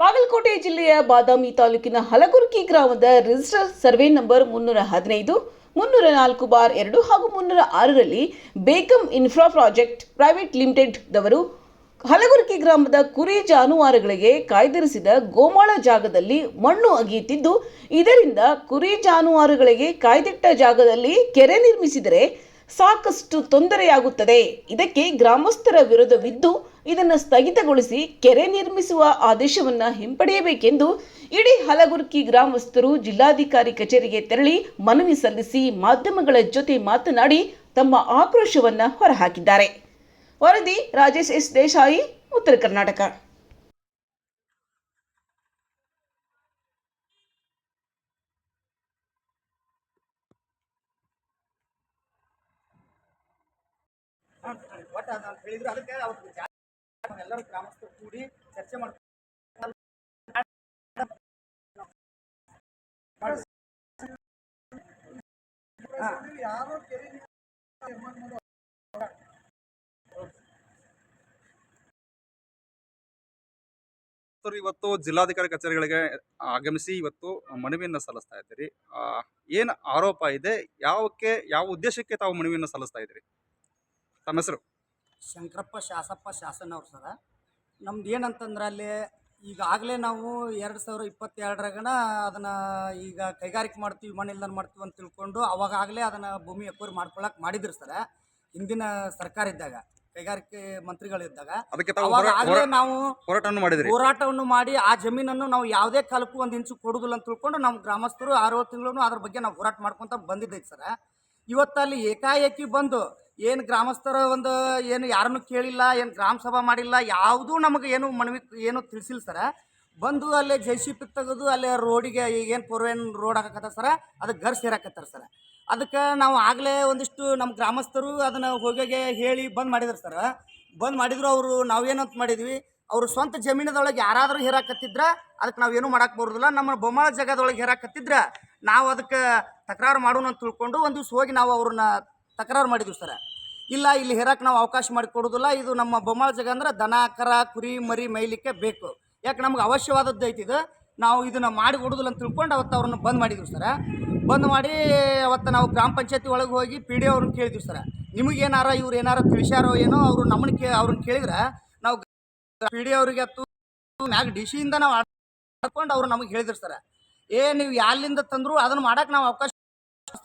ಬಾಗಲಕೋಟೆ ಜಿಲ್ಲೆಯ ಬಾದಾಮಿ ತಾಲೂಕಿನ ಹಲಗುರ್ಕಿ ಗ್ರಾಮದ ರಿಜಿಸ್ಟರ್ ಸರ್ವೆ ನಂಬರ್ 315, 304/2 ಹಾಗೂ 306ರಲ್ಲಿ Begum infra project private limited ದವರು ಹಲಗುರ್ಕಿ ಗ್ರಾಮದ ಕುರಿ ಜಾನುವಾರುಗಳಿಗೆ ಕಾಯ್ದಿರಿಸಿದ ಗೋಮಾಳ ಜಾಗದಲ್ಲಿ ಮಣ್ಣು ಅಗೆಯುತ್ತಿದ್ದು, ಇದರಿಂದ ಕುರಿ ಜಾನುವಾರುಗಳಿಗೆ ಕಾಯ್ದಿಟ್ಟ ಜಾಗದಲ್ಲಿ ಕೆರೆ ನಿರ್ಮಿಸಿದರೆ ಸಾಕಷ್ಟು ತೊಂದರೆಯಾಗುತ್ತದೆ. ಇದಕ್ಕೆ ಗ್ರಾಮಸ್ಥರ ವಿರೋಧವಿದ್ದು ಇದನ್ನು ಸ್ಥಗಿತಗೊಳಿಸಿ ಕೆರೆ ನಿರ್ಮಿಸುವ ಆದೇಶವನ್ನು ಹಿಂಪಡೆಯಬೇಕೆಂದು ಇಡೀ ಹಲಗುರ್ಕಿ ಗ್ರಾಮಸ್ಥರು ಜಿಲ್ಲಾಧಿಕಾರಿ ಕಚೇರಿಗೆ ತೆರಳಿ ಮನವಿ ಸಲ್ಲಿಸಿ ಮಾಧ್ಯಮಗಳ ಜೊತೆ ಮಾತನಾಡಿ ತಮ್ಮ ಆಕ್ರೋಶವನ್ನು ಹೊರಹಾಕಿದ್ದಾರೆ. ವರದಿ ರಾಜೇಶ್ ಎಸ್ ದೇಸಾಯಿ, ಉತ್ತರ ಕರ್ನಾಟಕ. ಒಟ್ಟು ಅಂತ ಹೇಳಿದ್ರು. ಅದಕ್ಕೆ ಅವತ್ತು ಎಲ್ಲರೂ ಗ್ರಾಮಸ್ಥರು ಕೂಡಿ ಚರ್ಚೆ ಮಾಡ್ತಾರೆ. ಇವತ್ತು ಜಿಲ್ಲಾಧಿಕಾರಿ ಕಚೇರಿಗಳಿಗೆ ಆಗಮಿಸಿ ಇವತ್ತು ಮನವಿಯನ್ನು ಸಲ್ಲಿಸ್ತಾ ಇದ್ದೀರಿ. ಏನು ಆರೋಪ ಇದೆ, ಯಾವ ಉದ್ದೇಶಕ್ಕೆ ತಾವು ಮನವಿಯನ್ನು ಸಲ್ಲಿಸ್ತಾ ಇದ್ದೀರಿ? ತಮ್ಮ ಹೆಸರು? ಶಂಕರಪ್ಪ ಶಾಸಪ್ಪ ಶಾಸನವ್ರು ಸರ. ನಮ್ದು ಏನಂತಂದ್ರೆ ಅಲ್ಲಿ ಈಗಾಗಲೇ ನಾವು 2022ರಾಗನ ಅದನ್ನು ಈಗ ಕೈಗಾರಿಕೆ ಮಾಡ್ತೀವಿ, ಮಣ್ಣಿಲ್ದನ್ನು ಮಾಡ್ತೀವಿ ಅಂತ ತಿಳ್ಕೊಂಡು ಅವಾಗಲೇ ಅದನ್ನು ಭೂಮಿ ಅಕ್ವೈರ್ ಮಾಡ್ಕೊಳಕ್ಕೆ ಮಾಡಿದ್ರು ಸರ. ಹಿಂದಿನ ಸರ್ಕಾರ ಇದ್ದಾಗ, ಕೈಗಾರಿಕೆ ಮಂತ್ರಿಗಳಿದ್ದಾಗ ಅವಾಗಲೇ ನಾವು ಹೋರಾಟವನ್ನು ಮಾಡಿ ಆ ಜಮೀನನ್ನು ನಾವು ಯಾವುದೇ ಕಾಲಕ್ಕೂ ಒಂದು ಇಂಚು ಕೊಡುದಿಲ್ಲ ಅಂತ ತಿಳ್ಕೊಂಡು ನಮ್ಮ ಗ್ರಾಮಸ್ಥರು 6 ತಿಂಗಳು ಅದ್ರ ಬಗ್ಗೆ ನಾವು ಹೋರಾಟ ಮಾಡ್ಕೊತ ಬಂದಿದ್ದೈತೆ ಸರ. ಇವತ್ತಲ್ಲಿ ಏಕಾಏಕಿ ಬಂದು ಏನು ಗ್ರಾಮಸ್ಥರ ಒಂದು ಏನು ಯಾರನ್ನು ಕೇಳಿಲ್ಲ, ಏನು ಗ್ರಾಮ ಸಭಾ ಮಾಡಿಲ್ಲ, ಯಾವುದೂ ನಮಗೆ ಏನು ಮನವಿ ಏನು ತಿಳಿಸಿಲ್ಲ ಸರ. ಬಂದು ಅಲ್ಲೇ JCB ತೆಗೆದು ಅಲ್ಲೇ ರೋಡಿಗೆ ಈಗೇನು 4 ಲೇನ್ ರೋಡ್ ಹಾಕತ್ತ ಸರ, ಅದಕ್ಕೆ ಗರ್ ಸೇರಾಕತ್ತಾರೆ ಸರ. ಅದಕ್ಕೆ ನಾವು ಆಗಲೇ ಒಂದಿಷ್ಟು ನಮ್ಮ ಗ್ರಾಮಸ್ಥರು ಅದನ್ನು ಹೋಗಿ ಹೇಳಿ ಬಂದ್ ಮಾಡಿದ್ರು ಸರ. ಬಂದ್ ಮಾಡಿದ್ರು. ಅವರು ನಾವೇನಂತ ಮಾಡಿದ್ವಿ, ಅವರು ಸ್ವಂತ ಜಮೀನದೊಳಗೆ ಯಾರಾದರೂ ಹೇರಾಕತ್ತಿದ್ರೆ ಅದಕ್ಕೆ ನಾವೇನು ಮಾಡಕ್ಕೆ ಬರೋದಿಲ್ಲ. ನಮ್ಮ ಬೊಮ್ಮಾಳ ಜಾಗದೊಳಗೆ ಹೇರಾಕತ್ತಿದ್ರೆ ನಾವು ಅದಕ್ಕೆ ತಕರಾರು ಮಾಡೋಣ ಅಂತ ತಿಳ್ಕೊಂಡು ಒಂದು ದಿವ್ಸ ಹೋಗಿ ನಾವು ಅವ್ರನ್ನ ತಕರಾರು ಮಾಡಿದ್ವಿ ಸರ. ಇಲ್ಲ, ಇಲ್ಲಿ ಹೇರಕ್ಕೆ ನಾವು ಅವಕಾಶ ಮಾಡಿಕೊಡೋದಿಲ್ಲ, ಇದು ನಮ್ಮ ಬೊಮ್ಮಾಳ ಜಾಗ ಅಂದ್ರೆ ದನ ಕರ ಕುರಿ ಮರಿ ಮೇಯ್ಲಿಕ್ಕೆ ಬೇಕು, ಯಾಕೆ ನಮ್ಗೆ ಅವಶ್ಯವಾದದ್ದು ಐತಿದು, ನಾವು ಇದನ್ನು ಮಾಡಿ ಕೊಡೋದಿಲ್ಲ ಅಂತ ತಿಳ್ಕೊಂಡು ಅವತ್ತು ಅವ್ರನ್ನ ಬಂದ್ ಮಾಡಿದ್ವಿ ಸರ. ಬಂದ್ ಮಾಡಿ ಅವತ್ತು ನಾವು ಗ್ರಾಮ ಪಂಚಾಯತಿ ಒಳಗೆ ಹೋಗಿ PD ಅವ್ರನ್ನ ಕೇಳಿದ್ವಿ ಸರ. ನಿಮಗೇನಾರ ಇವ್ರು ಏನಾರ ತಿಳಿಸ್ಯಾರೋ ಏನೋ ಅವ್ರು ಅವ್ರನ್ನ ಕೇಳಿದ್ರೆ ನಾವು PD ಅವ್ರಿಗೆ ಹತ್ತು ಮ್ಯಾಗ DC ನಾವು ಆಡ್ಕೊಂಡು ಅವ್ರು ನಮಗೆ ಹೇಳಿದ್ರು ಸರ, ನೀವು ಯಾಲಿಂದ ತಂದ್ರು ಅದನ್ನು ಮಾಡಕ್ಕೆ ನಾವು ಅವಕಾಶ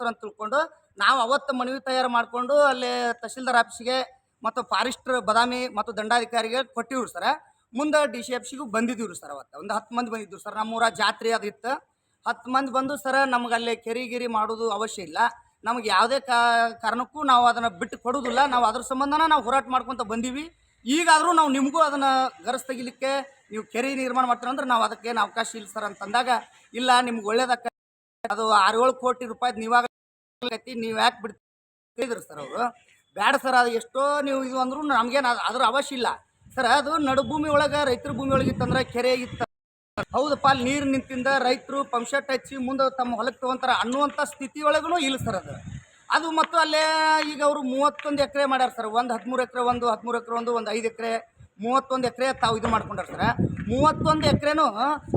ಅಂತ ತಿಳ್ಕೊಂಡು ನಾವು ಅವತ್ತು ಮನವಿ ತಯಾರು ಮಾಡಿಕೊಂಡು ಅಲ್ಲೇ ತಹಶೀಲ್ದಾರ್ ಆಫೀಸಿಗೆ ಮತ್ತು ಫಾರೆಸ್ಟರ್ ಬದಾಮಿ ಮತ್ತು ದಂಡಾಧಿಕಾರಿಗೆ ಕೊಟ್ಟಿವ್ರು ಸರ. ಮುಂದೆ DC ಆಫೀಸಿಗೂ ಬಂದಿದ್ದೀವ್ರಿ ಸರ್. ಅವತ್ತು ಒಂದು 10 ಮಂದಿ ಬಂದಿದ್ರು ಸರ್. ನಮ್ಮೂರ ಜಾತ್ರೆ ಅದಿತ್ತು. 10 ಮಂದಿ ಬಂದು ಸರ, ನಮ್ಗೆ ಅಲ್ಲೇ ಕೆರಿಗಿರಿ ಮಾಡೋದು ಅವಶ್ಯ ಇಲ್ಲ, ನಮಗೆ ಯಾವುದೇ ಕಾರಣಕ್ಕೂ ನಾವು ಅದನ್ನು ಬಿಟ್ಟು ಕೊಡೋದಿಲ್ಲ, ನಾವು ಅದ್ರ ಸಂಬಂಧನ ನಾವು ಹೋರಾಟ ಮಾಡ್ಕೊತ ಬಂದೀವಿ. ಈಗಾದರೂ ನಾವು ನಿಮಗೂ ಅದನ್ನು ಗರಸ್ ತೆಗಿಲಿಕ್ಕೆ ನೀವು ಕೆರೆ ನಿರ್ಮಾಣ ಮಾಡ್ತೀರ ಅಂದ್ರೆ ನಾವು ಅದಕ್ಕೇನು ಅವಕಾಶ ಇಲ್ಲ ಸರ್ ಅಂತಂದಾಗ, ಇಲ್ಲ ನಿಮ್ಗೆ ಒಳ್ಳೇದಕ್ಕೆ ಅದು 6-7 ಕೋಟಿ ರೂಪಾಯಿ ನೀವಾಗ ನೀವು ಯಾಕೆ ಬಿಡ್ತಿದ್ರು ಸರ್. ಅವರು ಬ್ಯಾಡ ಸರ್, ಅದು ಎಷ್ಟೋ ನೀವು ಇದು ಅಂದ್ರೂ ನಮಗೇನು ಅದ್ರ ಅವಶ್ಯ ಇಲ್ಲ ಸರ್. ಅದು ನಡುಭೂಮಿ ಒಳಗೆ ರೈತರ ಭೂಮಿ ಒಳಗೆ ಇತ್ತಂದ್ರೆ ಕೆರೆ ಇತ್ತು, ಹೌದಪ್ಪ, ಅಲ್ಲಿ ನೀರು ನಿಂತಿಂದ ರೈತರು ಪಂಪ್ಸೆಟ್ ಹಚ್ಚಿ ಮುಂದೆ ತಮ್ಮ ಹೊಲಕ್ಕೆ ತೊಗೊಂತಾರೆ ಅನ್ನುವಂಥ ಸ್ಥಿತಿ ಒಳಗೂ ಇಲ್ಲ ಸರ್ ಅದು. ಮತ್ತು ಅಲ್ಲೇ ಈಗ ಅವರು 31 ಎಕರೆ ಮಾಡ್ಯಾರ ಸರ್. ಒಂದು 13 ಎಕರೆ, ಒಂದು 13 ಎಕರೆ, ಒಂದು 5 ಎಕರೆ, 31 ಎಕರೆ ತಾವು ಇದು ಮಾಡ್ಕೊಂಡಾರ ಸರ. 31 ಎಕರೆನೂ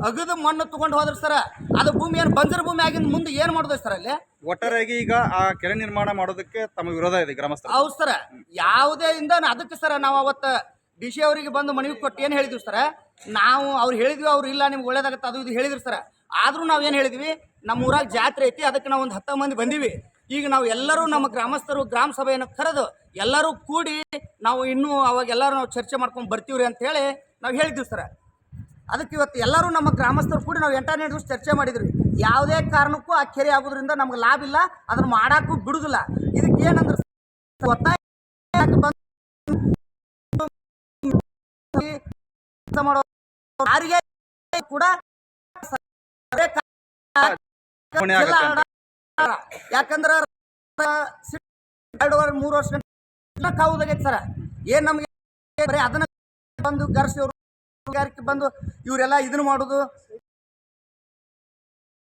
ಅಗದು ಮಣ್ಣು ತೊಗೊಂಡು ಹೋದ್ರೆ ಸರ, ಅದು ಭೂಮಿ ಏನು ಬಂಜರು ಭೂಮಿ ಆಗಿಂದ ಮುಂದೆ ಏನು ಮಾಡೋದು ಸರ್ ಅಲ್ಲಿ? ಒಟ್ಟಾರೆಯಾಗಿ ಈಗ ಆ ಕೆರೆ ನಿರ್ಮಾಣ ಮಾಡೋದಕ್ಕೆ ತಮ್ಮ ವಿರೋಧ ಇದೆ ಗ್ರಾಮಸ್ಥರು? ಹೌದು ಸರ, ಯಾವುದೇ ಇಂದ ಅದಕ್ಕೆ ಸರ ನಾವು ಅವತ್ತು DC ಅವರಿಗೆ ಬಂದು ಮನವಿ ಕೊಟ್ಟು ಏನು ಹೇಳಿದ್ವಿ ಸರ, ನಾವು ಅವ್ರು ಹೇಳಿದ್ವಿ, ಅವ್ರು ಇಲ್ಲ ನಿಮ್ಗೆ ಒಳ್ಳೇದಾಗತ್ತೆ ಅದು ಇದು ಹೇಳಿದ್ರು ಸರ. ಆದರೂ ನಾವು ಏನು ಹೇಳಿದ್ವಿ, ನಮ್ಮ ಊರಾಗ ಜಾತ್ರೆ ಐತಿ, ಅದಕ್ಕೆ ನಾವು ಒಂದು 10 ಮಂದಿ ಬಂದೀವಿ. ಈಗ ನಾವು ಎಲ್ಲರೂ ನಮ್ಮ ಗ್ರಾಮಸ್ಥರು ಗ್ರಾಮ ಸಭೆಯನ್ನು ಕರೆದು ಎಲ್ಲರೂ ಕೂಡಿ ನಾವು ಇನ್ನೂ ಅವಾಗೆಲ್ಲರೂ ನಾವು ಚರ್ಚೆ ಮಾಡ್ಕೊಂಡು ಬರ್ತೀವ್ರಿ ಅಂತೇಳಿ ನಾವು ಹೇಳಿದ್ವಿ ಸರ. ಅದಕ್ಕೆ ಇವತ್ತು ಎಲ್ಲರೂ ನಮ್ಮ ಗ್ರಾಮಸ್ಥರು ಕೂಡಿ ನಾವು 8ನೇ ದಿವಸ ಚರ್ಚೆ ಮಾಡಿದ್ವಿ. ಯಾವುದೇ ಕಾರಣಕ್ಕೂ ಆ ಕೆರೆ ಆಗೋದ್ರಿಂದ ನಮ್ಗೆ ಲಾಭ ಇಲ್ಲ, ಅದನ್ನು ಮಾಡೋಕ್ಕೂ ಬಿಡುದಿಲ್ಲ. ಇದಕ್ಕೆ ಏನಂದ್ರೆ ಒತ್ತಾಯ ಮಾಡೋ ಯಾರಿಗೆ ಕೂಡ ಯಾಕಂದ್ರೆ 2-3 ವರ್ಷ ಕಾವುದಾಗೈತೆ ಸರ. ಏನು ನಮಗೆ ಅದನ್ನ ಬಂದು ಗರ್ಸಿ ಅವರು ಬಂದು ಇವರೆಲ್ಲ ಇದನ್ನು ಮಾಡೋದು